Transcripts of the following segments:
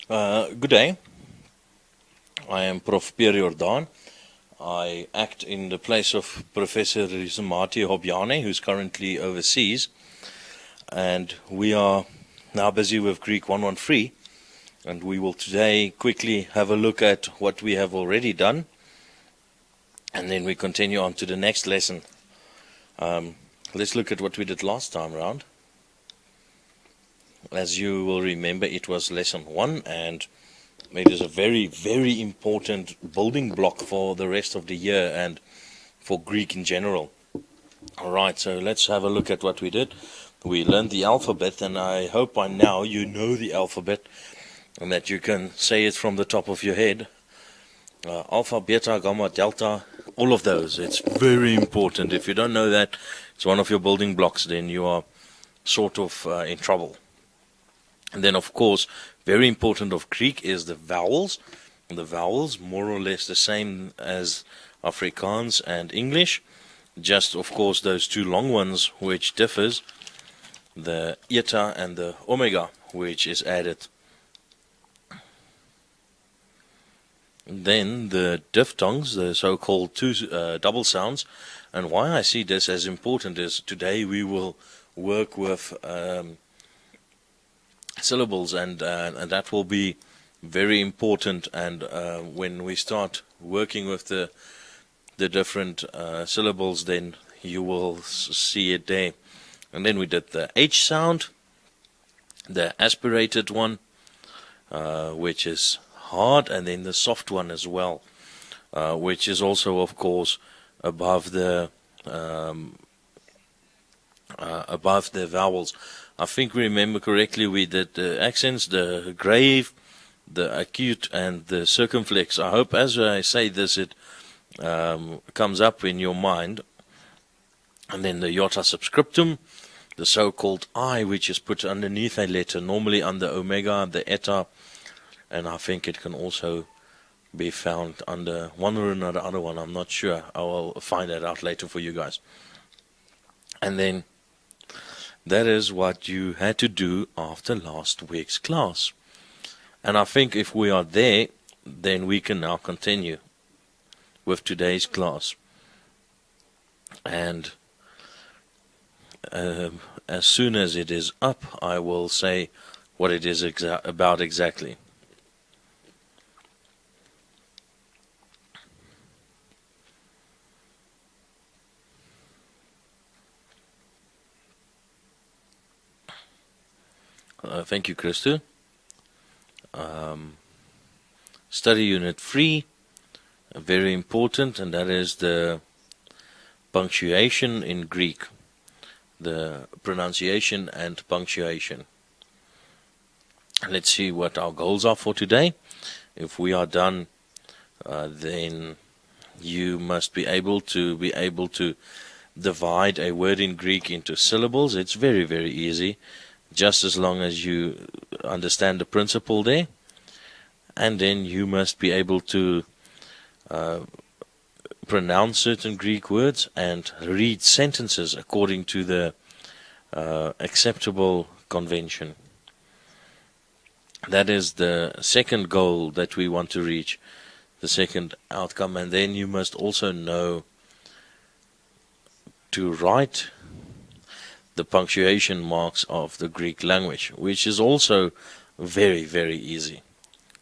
Good day. I am Prof. Pierre Jordan. I act in the place of Professor Rizumati Hobiane, who's currently overseas. And we are now busy with Greek 113. And we will today quickly have a look at what we have already done. And then we continue on to the next lesson. Let's look at what we did last time round. As you will remember, it was lesson 1, and it is a very, very important building block for the rest of the year and for Greek in general. Alright, so let's have a look at what we did. We learned the alphabet, and I hope by now you know the alphabet and that you can say it from the top of your head. Alpha, beta, gamma, delta, all of those. It's very important. If you don't know that, it's one of your building blocks, then you are sort of in trouble. And then, of course, very important of Greek is the vowels. The vowels, more or less the same as Afrikaans and English. Just, of course, those two long ones which differs. The eta and the omega, which is added. Then the diphthongs, the so-called two double sounds. And why I see this as important is today we will work with syllables, and that will be very important. And when we start working with the different syllables, then you will see it there. And then we did the H sound, the aspirated one, which is hard, and then the soft one as well, which is also, of course, above the vowels. I think we remember correctly, we did the accents, the grave, the acute, and the circumflex. I hope as I say this, it comes up in your mind. And then the iota subscriptum, the so-called I, which is put underneath a letter, normally under omega, the eta, and I think it can also be found under one or another other one. I'm not sure. I will find that out later for you guys. And then that is what you had to do after last week's class. And I think if we are there, then we can now continue with today's class. And as soon as it is up, I will say what it is about exactly. Thank you, Christo. Study unit 3, very important, and that is the punctuation in Greek, the pronunciation and punctuation. Let's see what our goals are for today. If we are done, then you must be able to divide a word in Greek into syllables. It's very, very easy, just as long as you understand the principle there. And then you must be able to pronounce certain Greek words and read sentences according to the acceptable convention. That is the second goal that we want to reach, the second outcome. And then you must also know to write the punctuation marks of the Greek language, which is also very, very easy.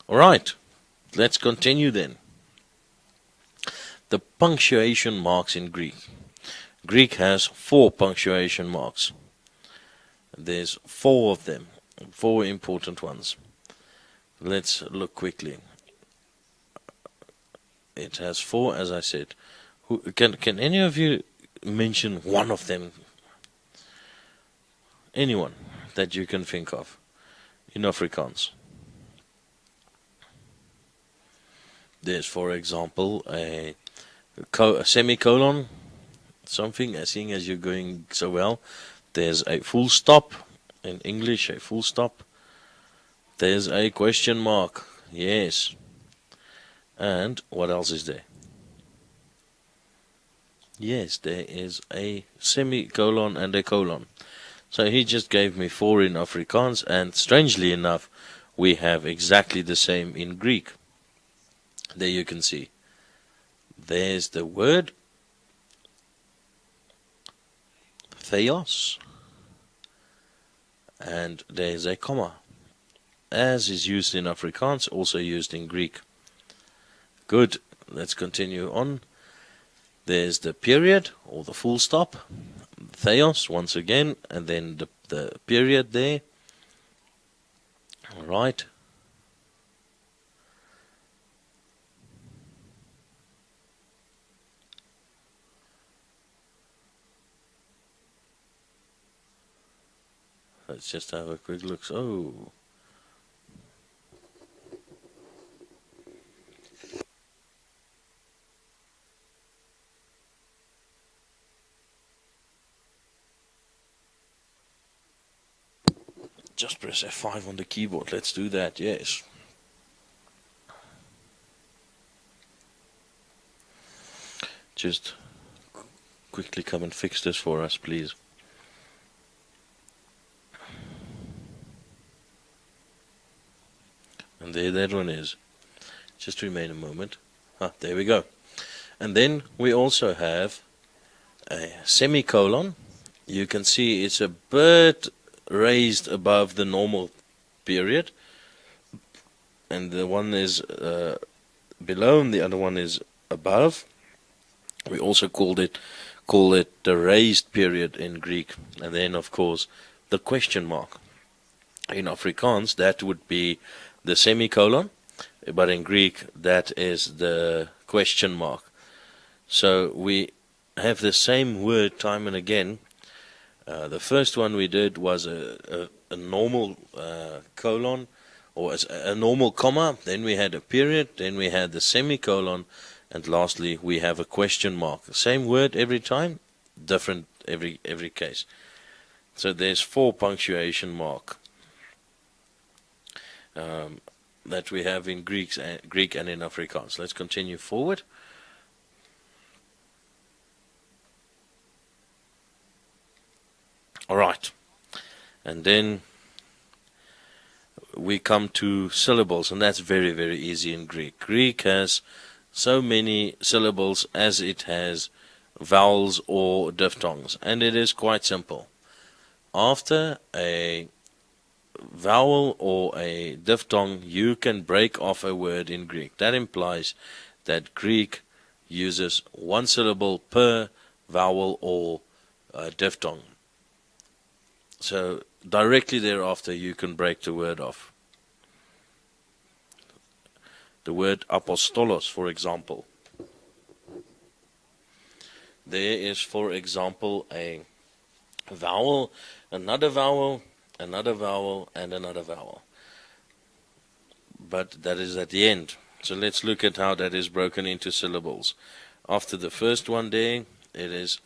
Alright, let's continue then. The punctuation marks in Greek. Greek has 4 punctuation marks. There's 4 of them, 4 important ones. Let's look quickly. It has 4, as I said. Can any of you mention one of them? Anyone that you can think of in Afrikaans? There's, for example, a semicolon, something, seeing as you're going so well. There's a full stop, in English, a full stop. There's a question mark, yes. And what else is there? Yes, there is a semicolon and a colon. So he just gave me 4 in Afrikaans, and strangely enough, we have exactly the same in Greek. There you can see. There's the word theos, and there's a comma. As is used in Afrikaans, also used in Greek. Good. Let's continue on. There's the period, or the full stop. Theos, once again, and then the period there. All right. Let's just have a quick look. Oh. Just press F5 on the keyboard. Let's do that, yes. Just quickly come and fix this for us, please. And there that one is. Just remain a moment. There we go. And then we also have a semicolon. You can see it's a bit raised above the normal period, and the one is below and the other one is above. We also call it the raised period in Greek. And then of course the question mark. In Afrikaans that would be the semicolon, but in Greek that is the question mark. So we have the same word time and again. The first one we did was a normal colon, or a normal comma, then we had a period, then we had the semicolon, and lastly we have a question mark. Same word every time, different every case. So there's 4 punctuation mark that we have in Greek and in Afrikaans. Let's continue forward. Alright, and then we come to syllables, and that's very, very easy in Greek. Greek has so many syllables as it has vowels or diphthongs, and it is quite simple. After a vowel or a diphthong, you can break off a word in Greek. That implies that Greek uses 1 syllable per vowel or diphthong. So directly thereafter you can break the word off. The word apostolos, for example. There is, for example, a vowel, another vowel, another vowel, and another vowel. But that is at the end. So let's look at how that is broken into syllables. After the first one there, it is,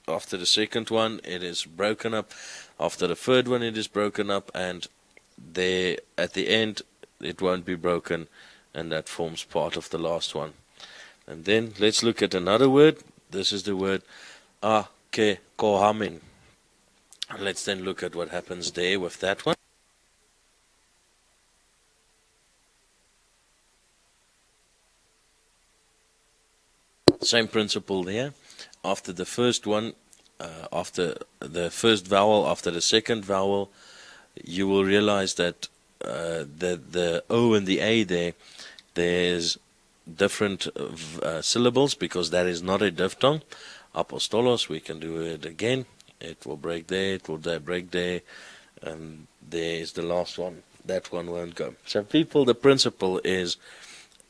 after the second one, it is broken up. After the third one, it is broken up, and there at the end, it won't be broken, and that forms part of the last one. And then let's look at another word. This is the word akekohamin. Let's then look at what happens there with that one. Same principle there. After the first one, after the first vowel, after the second vowel, you will realize that the O and the A there's different syllables, because that is not a diphthong. Apostolos, we can do it again. It will break there, it will break there, and there is the last one. That one won't go. So people, the principle is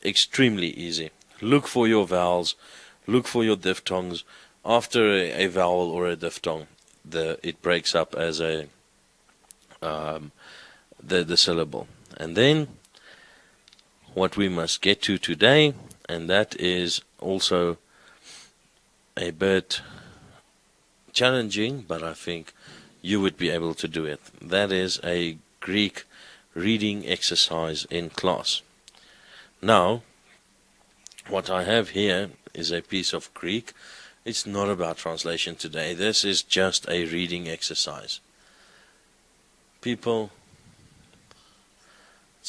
extremely easy. Look for your vowels, look for your diphthongs. After a vowel or a diphthong, it breaks up as a the syllable. And then what we must get to today, and that is also a bit challenging, but I think you would be able to do it. That is a Greek reading exercise in class. Now, what I have here is a piece of Greek. It's not about translation today. This is just a reading exercise. People,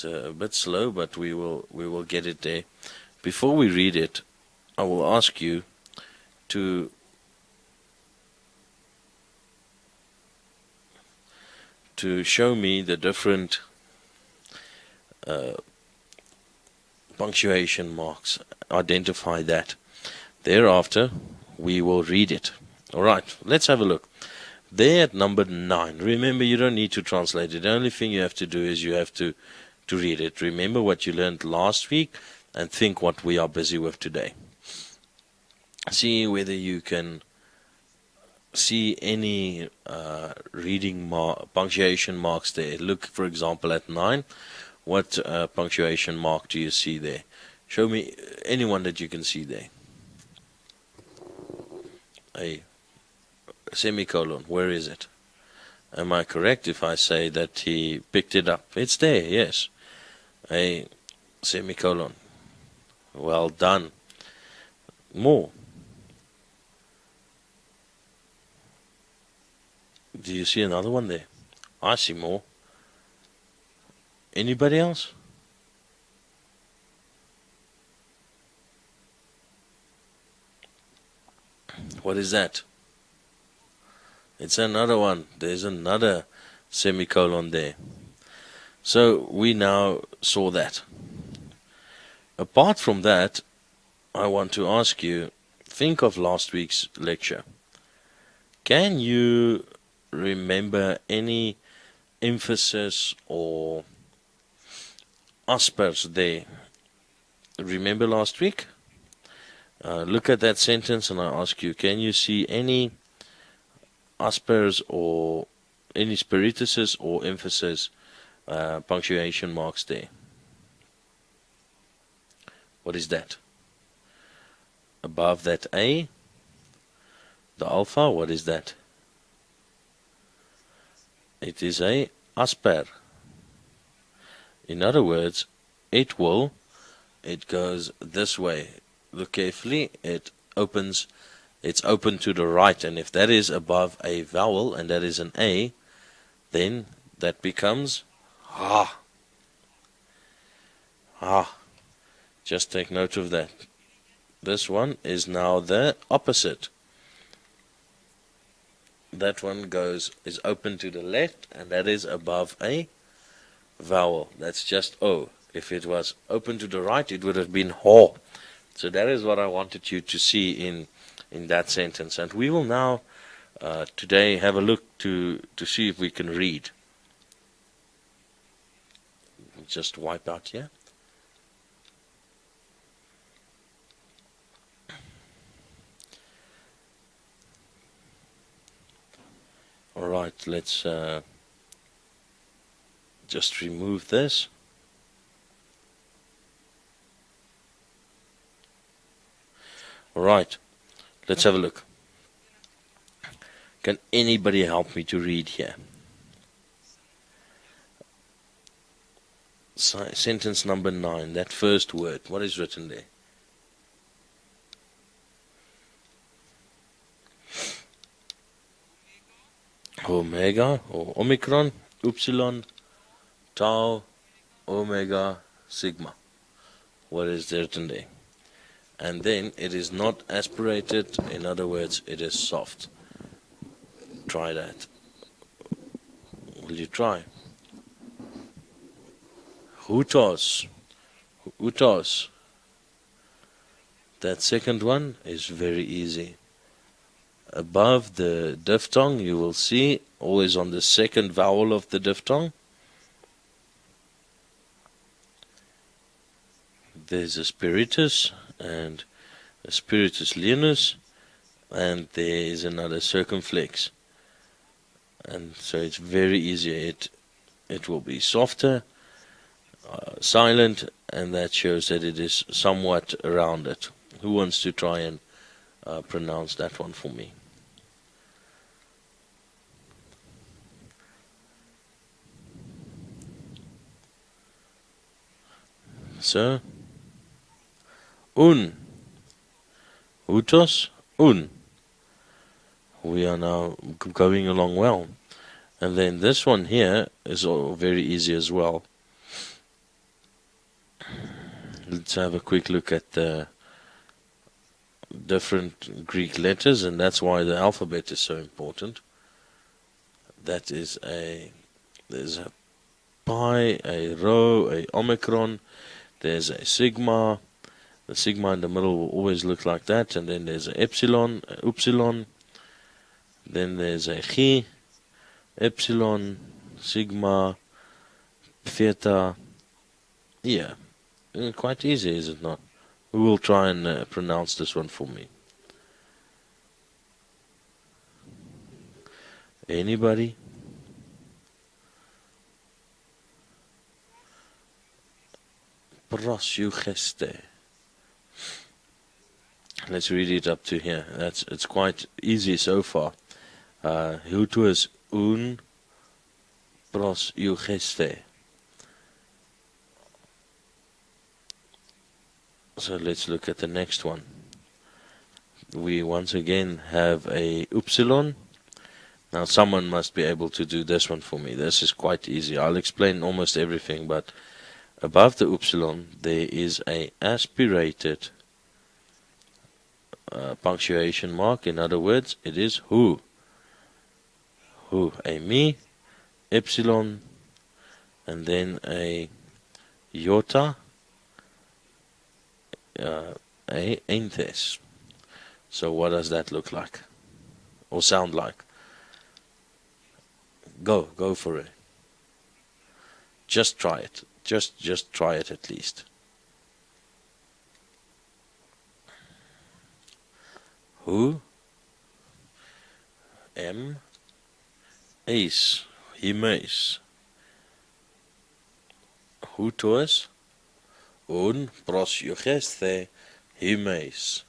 It's a bit slow, but we will get it there. Before we read it, I will ask you to show me the different punctuation marks. Identify that. Thereafter, we will read it. All right, let's have a look. There at number 9. Remember, you don't need to translate it. The only thing you have to do is you have to read it. Remember what you learned last week and think what we are busy with today. See whether you can see any punctuation marks there. Look, for example, at 9. What punctuation mark do you see there? Show me anyone that you can see there. A semicolon. Where is it? Am I correct if I say that he picked it up? It's there, yes. A semicolon. Well done. More. Do you see another one there? I see more. Anybody else? What is that? It's another one. There's another semicolon there. So we now saw that. Apart from that, I want to ask you, think of last week's lecture. Can you remember any emphasis or aspers there? Remember last week? Look at that sentence and I ask you, can you see any aspers or any spirituses or emphasis punctuation marks there? What is that? Above that A, the alpha, what is that? It is a asper. In other words, it goes this way. Look carefully, it's open to the right, and if that is above a vowel, and that is an A, then that becomes ha. Ha. Just take note of that. This one is now the opposite. That one is open to the left, and that is above a vowel. That's just O. If it was open to the right, it would have been ho. So that is what I wanted you to see in that sentence. And we will now today have a look to see if we can read. Just wipe out here. All right, let's just remove this. All right, let's have a look. Can anybody help me to read here? Sentence number 9, that first word, what is written there? Omega or omicron, upsilon, tau, omega, sigma. What is written there? And then it is not aspirated, in other words, it is soft. Try that. Will you try? Hutos. Utos. That second one is very easy. Above the diphthong, you will see, always on the second vowel of the diphthong, there's a spiritus and a spiritus leonus, and there is another circumflex. And so it's very easy. It will be softer, silent, and that shows that it is somewhat rounded. Who wants to try and pronounce that one for me? Sir? Un. Utos? Un. We are now going along well. And then this one here is all very easy as well. Let's have a quick look at the different Greek letters, and that's why the alphabet is so important. There's a pi, a rho, a omicron, there's a sigma. The sigma in the middle will always look like that, and then there's an epsilon, a upsilon, then there's a chi, epsilon, sigma, theta. Yeah, quite easy, is it not? Who will try and pronounce this one for me? Anybody? Proseucheste. Let's read it up to here. It's quite easy so far. Hutus un proseucheste. So let's look at the next one. We once again have a upsilon. Now someone must be able to do this one for me. This is quite easy. I'll explain almost everything, but above the upsilon there is a aspirated punctuation mark. In other words, it is who. Who, a me, epsilon, and then a iota, a enthes. So what does that look like or sound like? Go for it. Just try it. Just try it at least. Who? Eis. Himeis. Hutos. Un proseucheste. Himeis.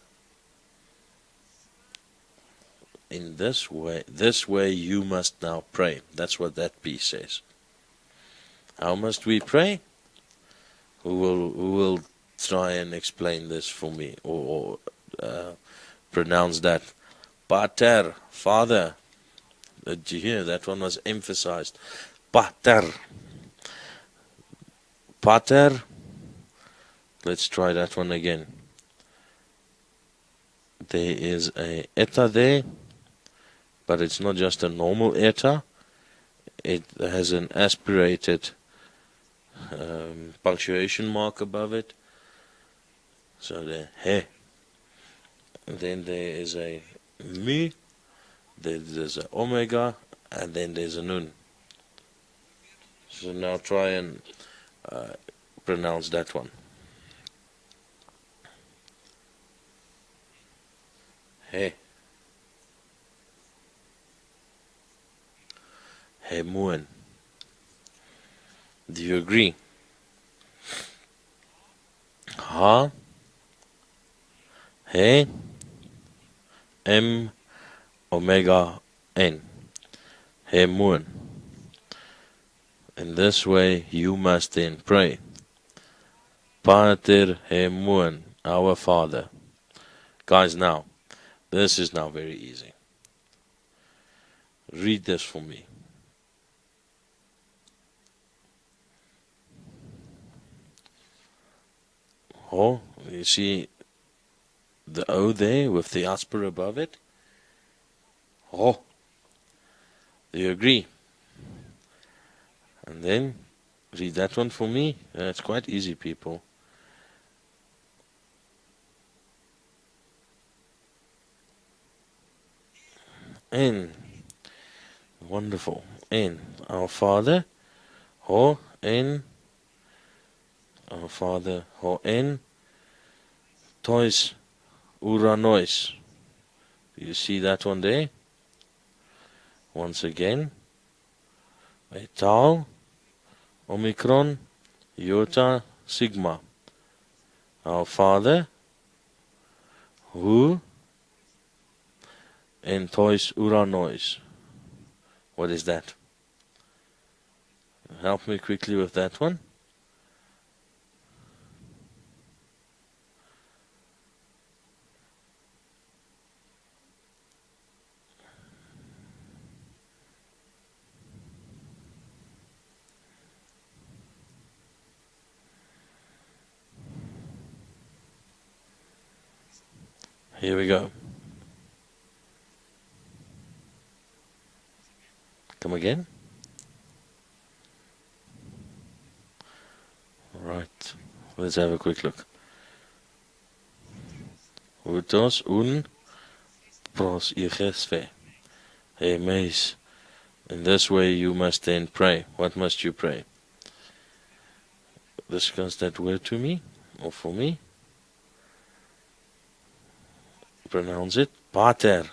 In this way you must now pray. That's what that piece says. How must we pray? Who will try and explain this for me, or pronounce that? Pater, Father. Did you hear? That one was emphasized. Pater. Pater. Let's try that one again. There is a eta there, but it's not just a normal eta. It has an aspirated punctuation mark above it. So the he. And then there is a mi, there's an omega, and then there's a nun. So now try and pronounce that one. He. Hemuan. Do you agree? Ha. He. M. Omega N. Hemuan. In this way you must then pray. Pater Hemuan, our Father. Guys, now, this is now very easy. Read this for me. Oh, you see the O there with the asper above it? Oh, do you agree? And then read that one for me. It's quite easy, people. N. Wonderful. N. Our Father. Ho. N. Our Father. Ho. N. Tois. Uranois. Do you see that one there? Once again. A tau. Omicron. Iota. Sigma. Our Father. Who. En tois uranois. What is that? Help me quickly with that one. Here we go. Come again. Right. Let's have a quick look. Utos un pros igesfe. Hey, Mace. In this way you must then pray. What must you pray? Discuss that word to me, or for me. Pronounce it. Pater.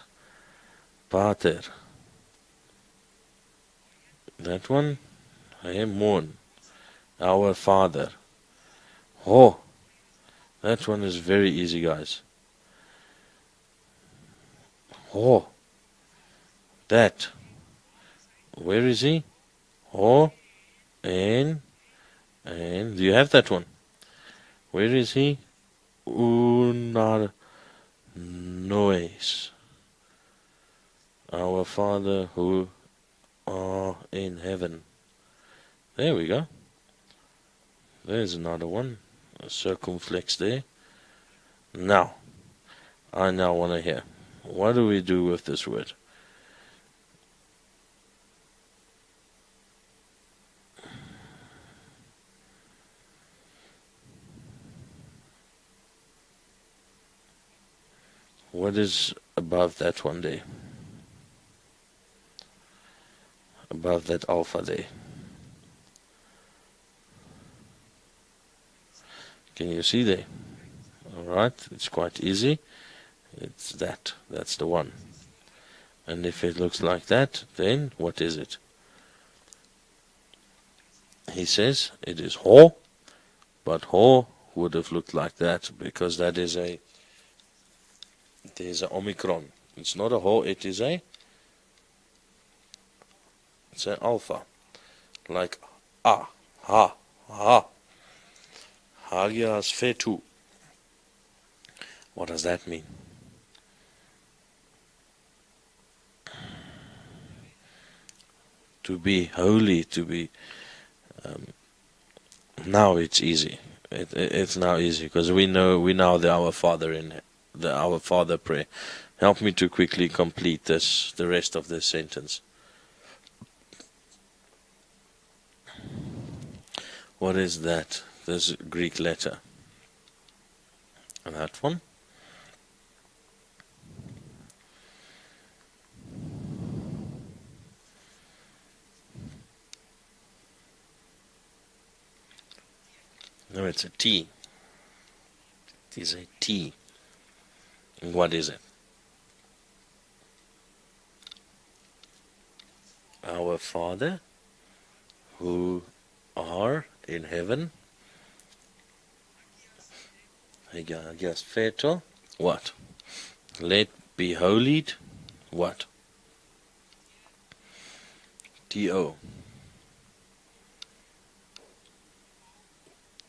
Pater. That one. Mon. Our Father. Oh. That one is very easy, guys. Oh. That. Where is he? Oh. And do you have that one? Where is he? Unar noise. Our Father who are in heaven. There we go. There's another one. A circumflex there. Now, I now want to hear. What do we do with this word? What is above that one there? Above that alpha there. Can you see there? Alright, it's quite easy. It's that. That's the one. And if it looks like that, then what is it? He says it is ho, but ho would have looked like that because that is there's a omicron. It's not a ho, it's an alpha. Like ha, ha. Hagias fetu. What does that mean? To be holy, to be. Now it's easy. It's now easy because we know the Our Father in the Our Father prayer. Help me to quickly complete the rest of this sentence. What is that? This Greek letter. And that one. No, it's a T. It is a T. And what is it? Our Father, who are in heaven. Yes, feto. What? Let be holied. What? T-O.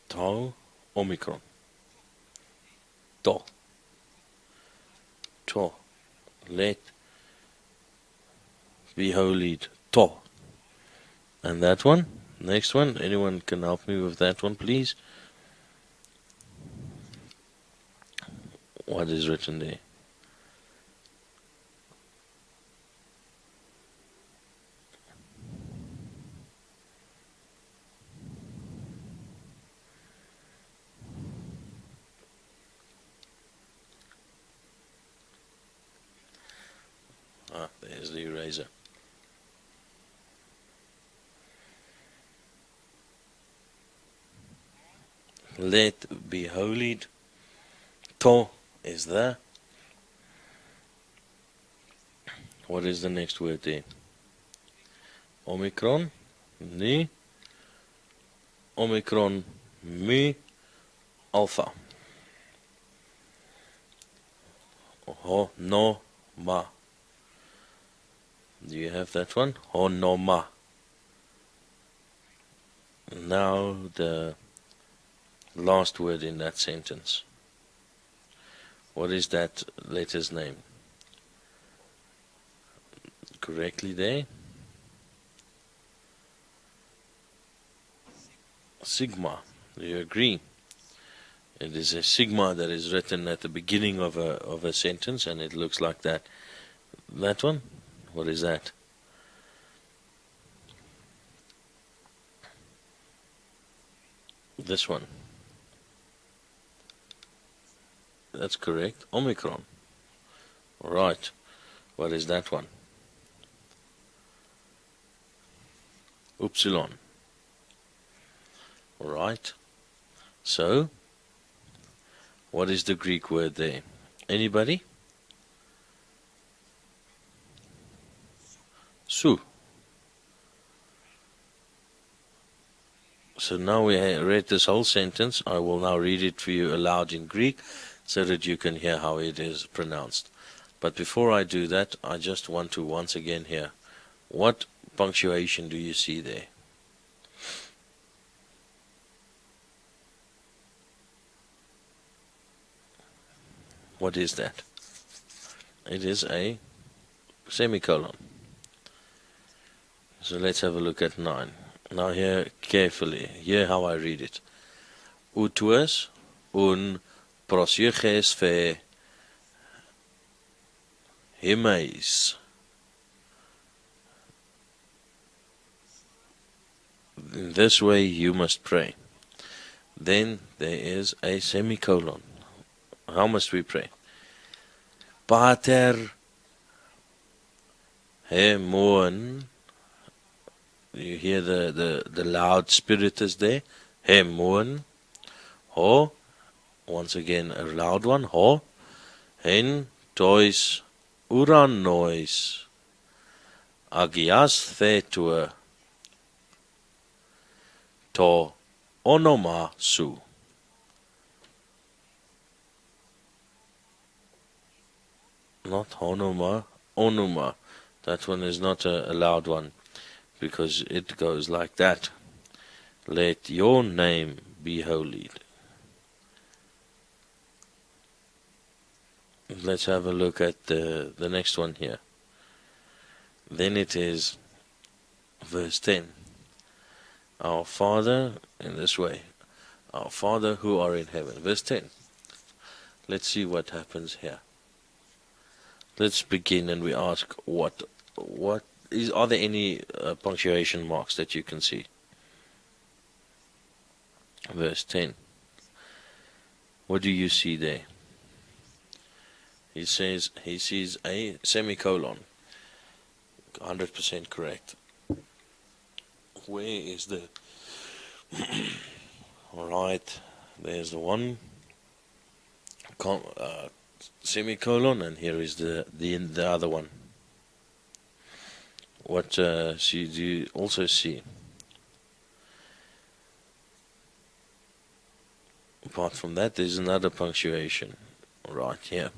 Tau omicron. To. To. Let be holied. To. And that one? Next one? Anyone can help me with that one, please? What is written there? Ah, there's the eraser. Let be holied. To is there. What is the next word there? Omicron. Ni. Omicron. Mi. Alpha. Ho. No. Ma. Do you have that one? Ho. No. Ma. Now the last word in that sentence. What is that letter's name? Correctly there? Sigma. Do you agree? It is a sigma that is written at the beginning of a sentence, and it looks like that. That one? What is that? This one. That's correct. Omicron. Right. What is that one? Upsilon. Right. So, what is the Greek word there? Anybody? Su. So now we read this whole sentence. I will now read it for you aloud in Greek so that you can hear how it is pronounced. But before I do that, I just want to once again hear, what punctuation do you see there? What is that? It is a semicolon. So let's have a look at 9. Now hear carefully. Hear how I read it. Utues un prosieges fe himeis. In this way you must pray. Then there is a semicolon. How must we pray? Pater hemon. You hear the loud spirit is there. Hemon. Ho. Once again a loud one. Ho. Hen tois uranois. Agias thetua. To onoma su. Not honoma, onuma. That one is not a loud one, because it goes like that. Let your name be holy. Let's have a look at the next one here. Then it is verse 10. Our Father, in this way. Our Father who are in heaven. Verse 10. Let's see what happens here. Let's begin and we ask, are there any punctuation marks that you can see? Verse 10. What do you see there? He says he sees a semicolon. 100% correct. Where is the... Alright, there's the one semicolon, and here is the other one. What do you also see? Apart from that, there's another punctuation right here.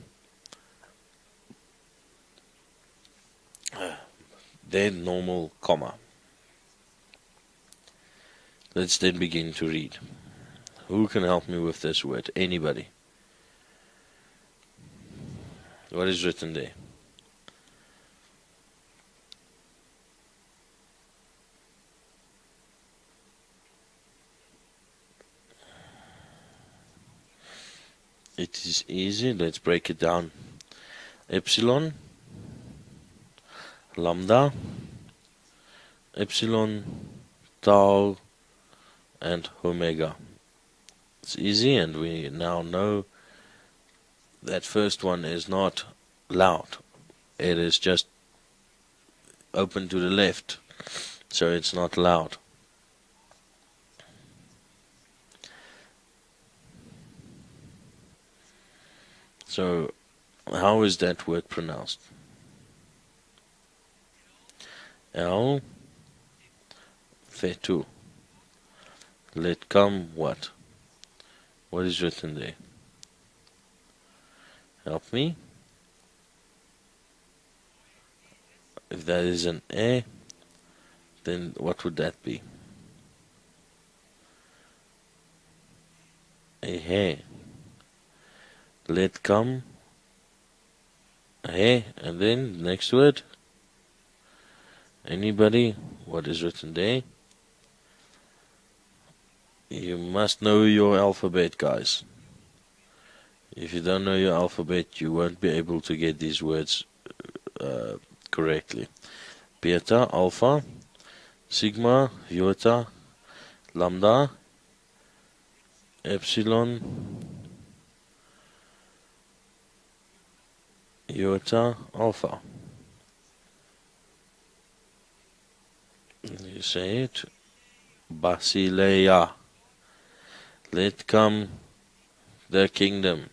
Dead normal comma. Let's then begin to read. Who can help me with this word? Anybody? What is written there? It is easy. Let's break it down. Epsilon, lambda, epsilon, tau, and omega. It's easy, and we now know that first one is not loud. It is just open to the left, so it's not loud. So, how is that word pronounced? El fetu. Let come what? What is written there? Help me. If that is an E, then what would that be? A he. Let come. A he. And then next word. Anybody? What is written there? You must know your alphabet, guys. If you don't know your alphabet, you won't be able to get these words correctly. Beta, alpha, sigma, iota, lambda, epsilon, iota, alpha. You say it. Basileia. Let come the kingdom.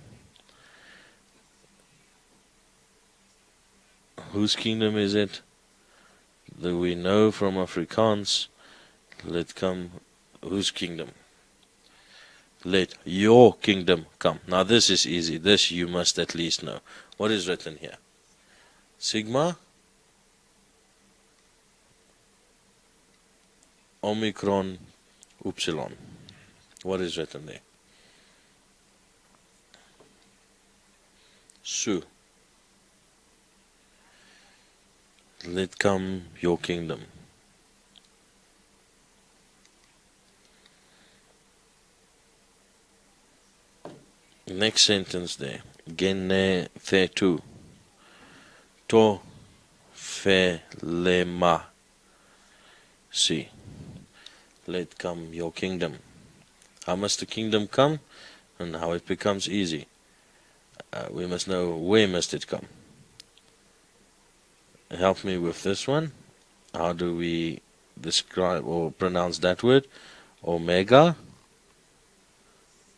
Whose kingdom is it? That we know from Afrikaans. Let come whose kingdom? Let your kingdom come. Now this is easy. This you must at least know. What is written here? Sigma, Omicron, Upsilon. What is written there? Su. Let come your kingdom. Next sentence there. Gene thetu. To fe lema. See. Let come your kingdom. How must the kingdom come? And how it becomes easy. We must know where must it come. Help me with this one. How do we describe or pronounce that word? Omega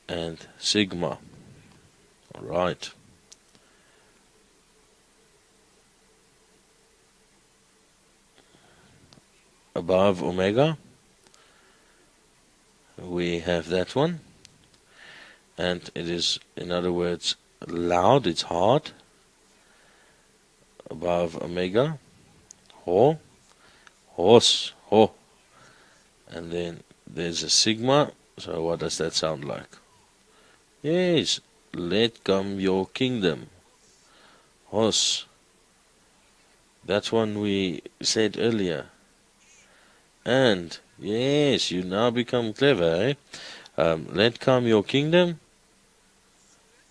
and sigma. Alright. Above omega, we have that one. And it is, in other words, loud, it's hard. Above omega, ho, horse, ho. And then there's a sigma. So what does that sound like? Yes, let come your kingdom. Horse. That's one we said earlier. And, yes, you now become clever, eh? Let come your kingdom.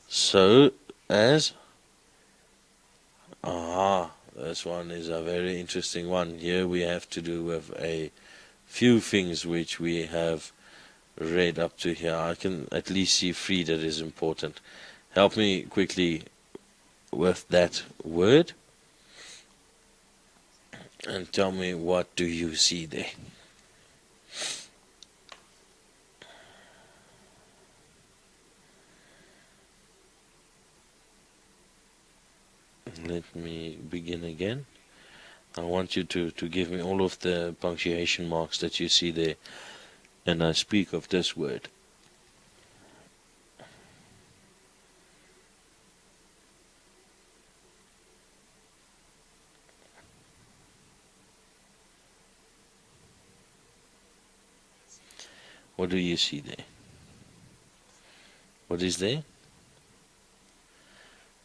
So as this one is a very interesting one. Here we have to do with a few things which we have read up to here. I can at least see three that is important. Help me quickly with that word and tell me, what do you see there? Let me begin again. I want you to give me all of the punctuation marks that you see there, and I speak of this word. What do you see there? What is there?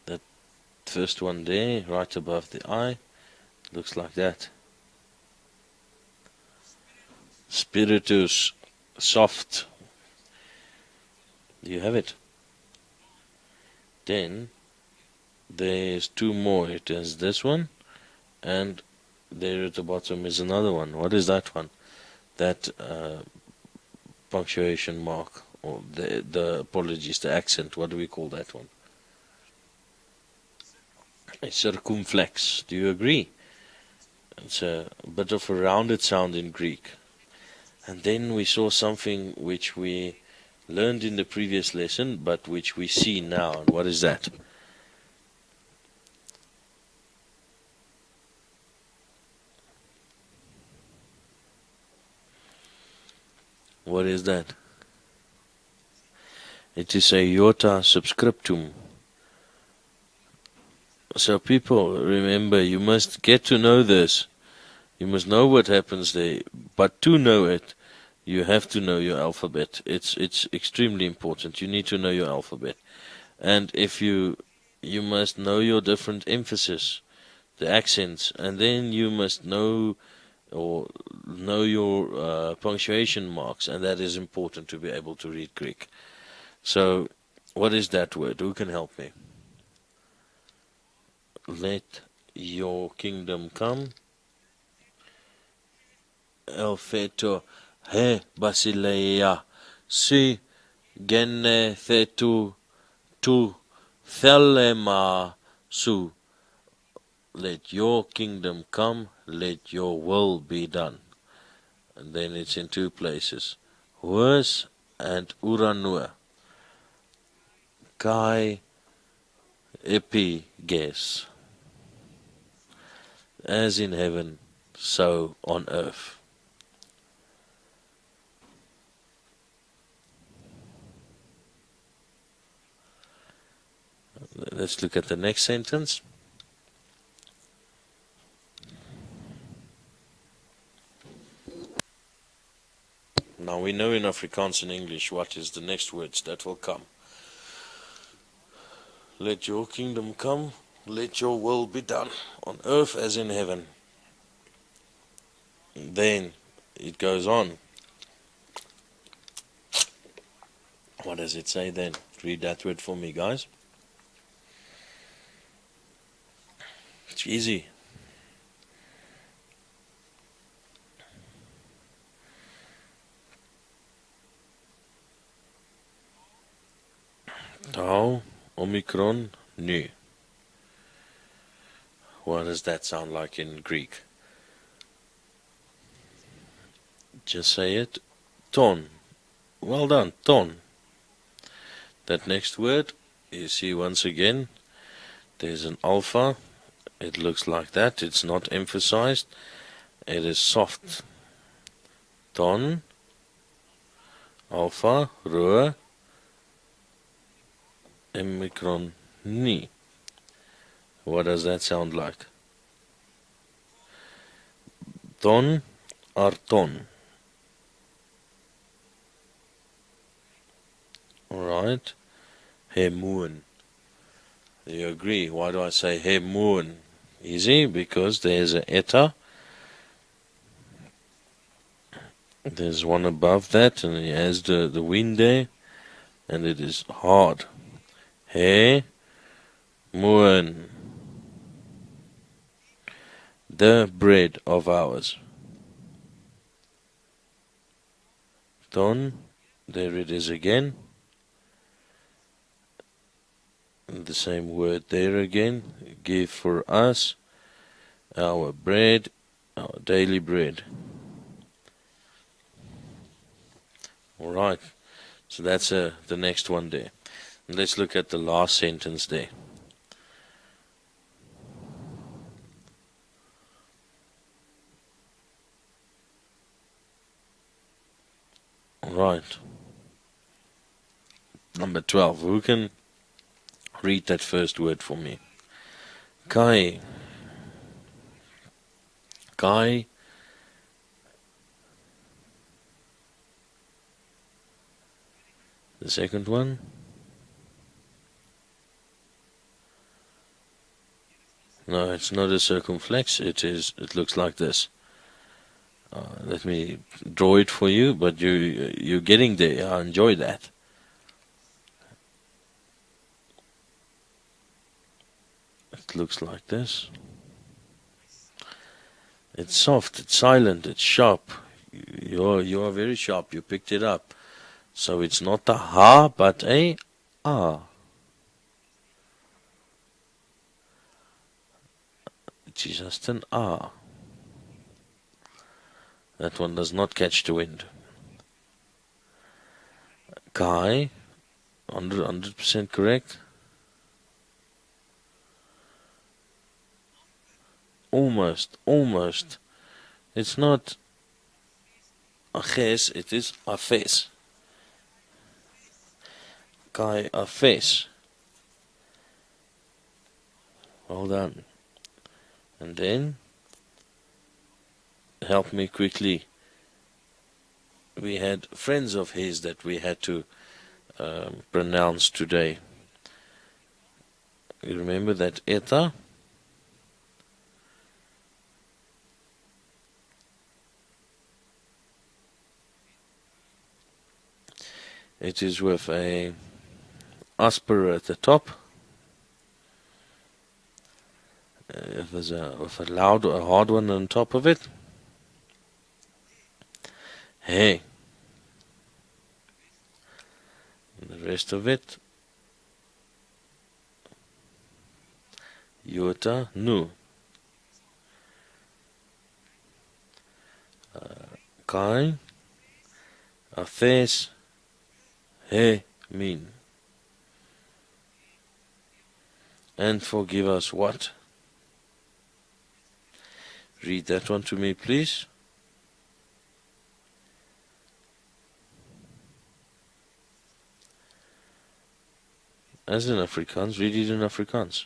That first one there, right above the eye, looks like that. Spiritus, soft. You have it. Then there's two more. It is this one, and there at the bottom is another one. What is that one? That punctuation mark, or the apologies, the accent. What do we call that one? A circumflex. Do you agree? It's a bit of a rounded sound in Greek. And then we saw something which we learned in the previous lesson, but which we see now. And what is that? What is that? It is a iota subscriptum. So people, remember, you must get to know this. You must know what happens there. But to know it, you have to know your alphabet. It's extremely important. You need to know your alphabet. And if you must know your different emphasis, the accents, and then you must know your punctuation marks, and that is important to be able to read Greek. So What is that word? Who can help me? Let your kingdom come. Elfeto he basileia si gene thetu tu thelema su. Let your kingdom come, let your will be done. And then it's in two places. Hus and Uranua. Kai epiges. As in heaven, so on earth. Let's look at the next sentence. Now we know in Afrikaans and English what is the next words that will come. Let your kingdom come, let your will be done, on earth as in heaven. Then it goes on. What does it say then? Read that word for me, guys. It's easy. Tau, Omicron, Nu. What does that sound like in Greek? Just say it. Ton. Well done, ton. That next word, you see once again, there's an alpha. It looks like that. It's not emphasized. It is soft. Ton, alpha, rho, Omicron, Ni. What does that sound like? Ton, arton. Alright. Hemoon. You agree? Why do I say hemoon? Easy, because there's a eta. There's one above that, and it has the wind there, and it is hard. He, moon. The bread of ours. Ton, there it is again. And the same word there again. Give for us our bread, our daily bread. Alright, so that's the next one there. And let's look at the last sentence there. Alright. Number 12. Who can read that first word for me? Kai. Kai. The second one. No, it's not a circumflex. It looks like this. Let me draw it for you, but you're getting there. I enjoy that. It looks like this. It's soft, it's silent, it's sharp. You are very sharp. You picked it up. So it's not a ha, but a ah. It's just an ah. That one does not catch the wind. Kai, 100% correct. Almost. It's not aches, it is afes. Kai afes. Well done. And then, help me quickly. We had friends of his that we had to pronounce today. You remember that eta? It is with a asper at the top. If there's with a loud or a hard one on top of it. Hey. And the rest of it. Iota, nu. Kai. Athes. He, min. And forgive us what? Read that one to me, please. As in Afrikaans, read it in Afrikaans.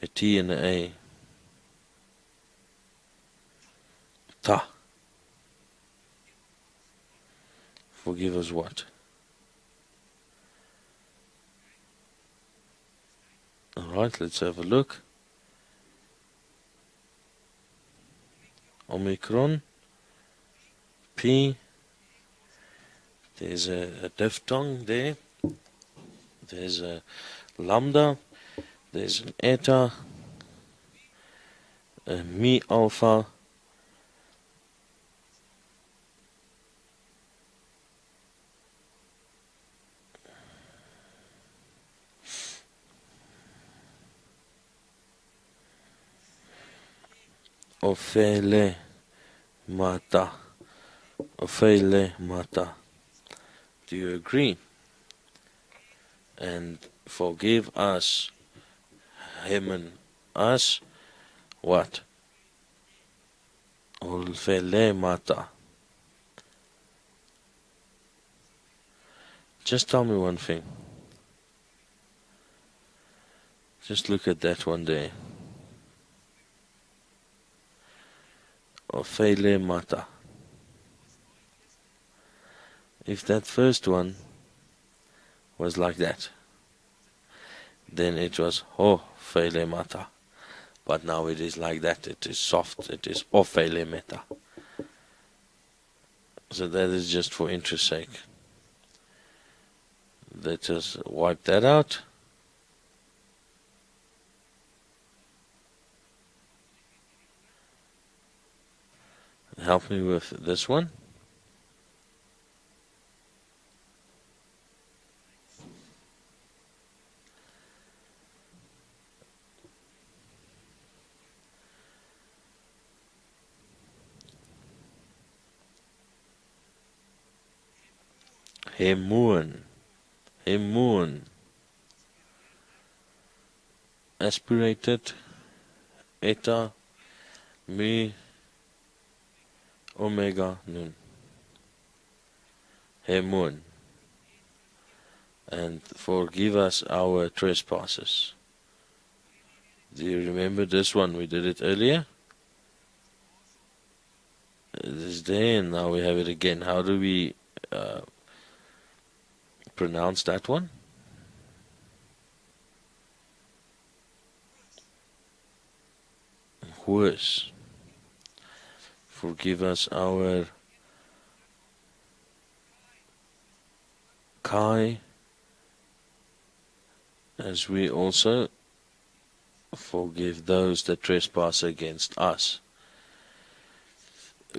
A T and a A. Ta. Forgive us what? Alright, let's have a look. Omicron. P. There's a diphthong there. There's a lambda. There's an eta. A mi alpha. Ofele mata. Ofele mata. Do you agree? And forgive us, him and us, what? Ofele mata. Just tell me one thing. Just look at that one day. Ofele mata. If that first one was like that, then it was ofele mata. But now it is like that. It is soft. It is ofele meta. So that is just for interest sake. Let us wipe that out. Help me with this one. Hemoon. Hemoon. Aspirated. Eta. Mi. Omega nun. Hemoon. And forgive us our trespasses. Do you remember this one? We did it earlier. It is there, and now we have it again. How do we pronounce that one? Worse. Forgive us our kai, as we also forgive those that trespass against us.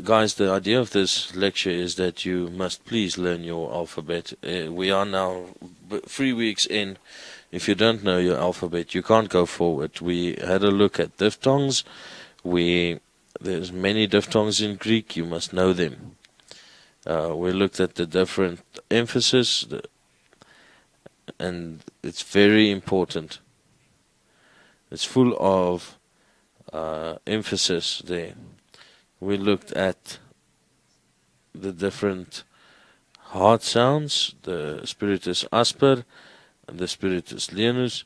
Guys, the idea of this lecture is that you must please learn your alphabet. We are now 3 weeks in. If you don't know your alphabet, you can't go forward. We had a look at diphthongs. There's many diphthongs in Greek. You must know them. We looked at the different emphasis, and it's very important. It's full of emphasis there. We looked at the different hard sounds, the spiritus asper and the spiritus leonus.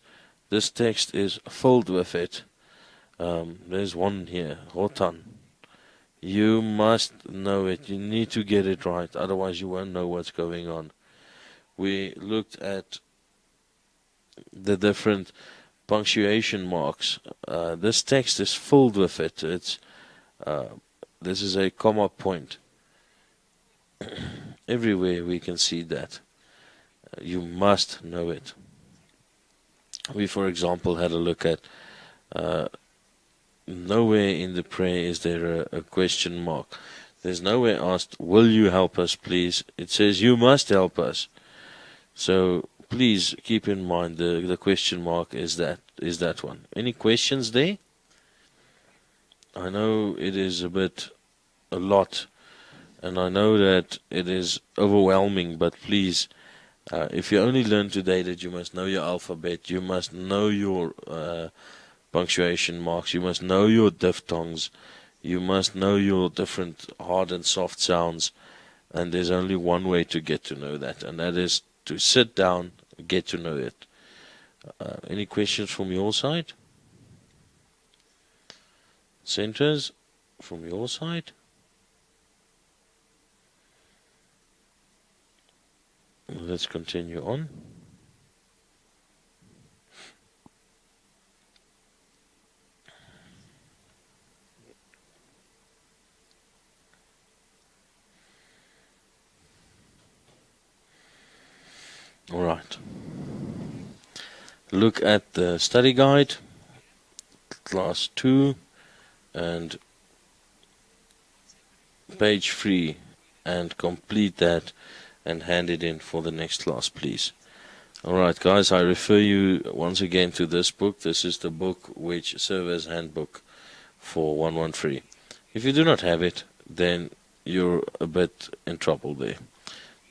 This text is filled with it. There's one here, hotan. You must know it. You need to get it right, otherwise you won't know what's going on. We looked at the different punctuation marks. This text is filled with it. This is a comma point. Everywhere we can see that. You must know it. We, for example, had a look at nowhere in the prayer is there a question mark. There's nowhere asked, will you help us, please? It says, you must help us. So please keep in mind the question mark is that one. Any questions there? I know it is a lot, and I know that it is overwhelming, but please, if you only learned today that you must know your alphabet, you must know your punctuation marks, you must know your diphthongs, you must know your different hard and soft sounds, and there's only one way to get to know that, and that is to sit down, get to know it. Any questions from your side? Centers, from your side? Let's continue on. All right. Look at the study guide, class 2, and page 3, and complete that and hand it in for the next class, please. Alright guys, I refer you once again to this book. This is the book which serves as handbook for 113. If you do not have it, then you're a bit in trouble there.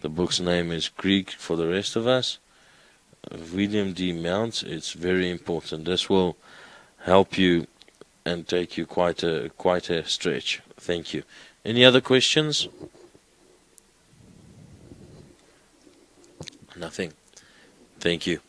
The book's name is Greek for the Rest of Us. William D. Mounts. It's very important. This will help you and take you quite a stretch. Thank you. Any other questions? Nothing. Thank you.